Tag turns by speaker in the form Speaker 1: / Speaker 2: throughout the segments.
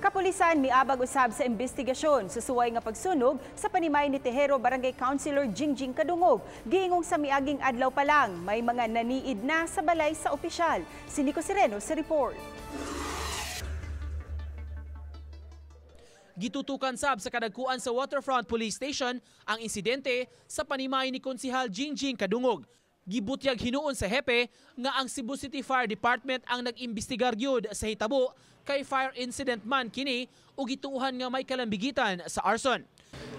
Speaker 1: Kapulisan miabag usab sa investigasyon sa suway nga pagsunog sa panimay ni Tejero Barangay Councilor Jingjing Kadungog. Giingong sa miaging adlaw pa lang, may mga naniid na sa balay sa opisyal. Si Nico Sireno sa report.
Speaker 2: Gitutukan sab sa kadagkuan sa Waterfront Police Station ang insidente sa panimay ni Konsehal Jingjing Kadungog. Gibutyag hinuon sa hepe nga ang Cebu City Fire Department ang nag-imbestigar gyud sa hitabo kay fire incident man kini ug gituohan nga may kalambigitan sa arson.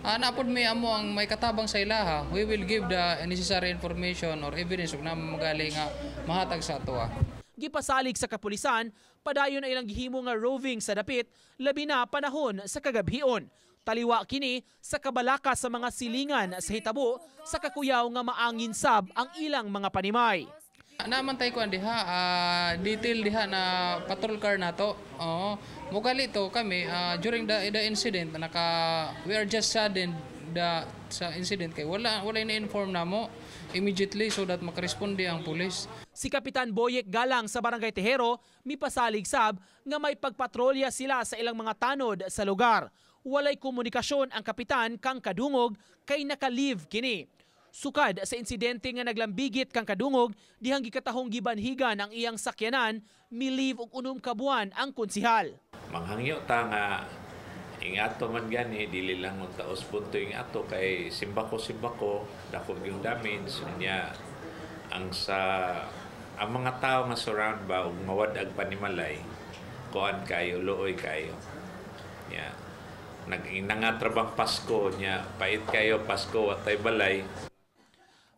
Speaker 3: Napod may amo ang may katabang sa ilaha, we will give the necessary information or evidence ug na magali nga mahatag sa atoa.
Speaker 2: Gipasalig sa kapulisan, padayon ay ilang gihimo nga roving sa dapit labi na panahon sa kagabhion. Taliwa kini sa kabalaka sa mga silingan sa hitabo sa kakuyaw nga maangin sab ang ilang mga panimay.
Speaker 3: Namantay ko diha detail diha na patrol car nato. Mugali to kami during the incident we are just saddened sa incident kay wala na-inform namo immediately so that makaresponde ang pulis.
Speaker 2: Si Kapitan Boyek Galang sa Barangay Tejero mipasalig sab nga may pagpatrolya sila sa ilang mga tanod sa lugar. Walay komunikasyon ang kapitan kang Kadungog kay naka-leave kini. Sukad sa insidente nga naglambigit kang Kadungog, dihang gikatahong gibanhigan ang iyang sakyanan, mi-leave og unom ka buwan ang konsehal.
Speaker 4: Manghangyo ta nga ingato man gani dili lang mo taos punto ingato kay simbako dako yung damage niya ang mga tao nga surround ba ug mawadag panimalay kuan kayo luoy kayo. Yeah. Nangatrabang Pasko niya, pait kayo Pasko at tay balay.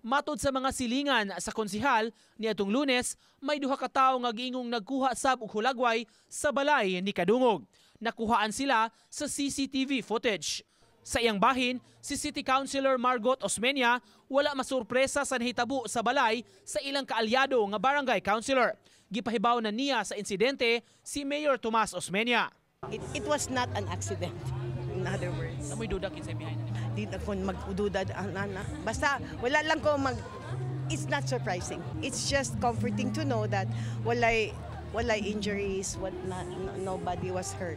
Speaker 2: Matod sa mga silingan sa konsehal, niadtong Lunes, may duha ka tawo nga giingong nagkuha sab og hulagway sa balay ni Kadungog. Nakuhaan sila sa CCTV footage. Sa iyang bahin, si City Councilor Margot Osmeña wala masurpresa sa nahitabo sa balay sa ilang kaalyado nga barangay councilor. Gipahibaw na niya sa insidente si Mayor Tomas Osmeña.
Speaker 5: It was not an accident. In other words.
Speaker 2: Amoy duda kinsa behind.
Speaker 5: Di ako magduda basta wala lang ko it's not surprising. It's just comforting to know that walay injuries, nobody was hurt.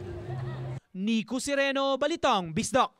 Speaker 2: Nico Sireno, Balitang Bisdak.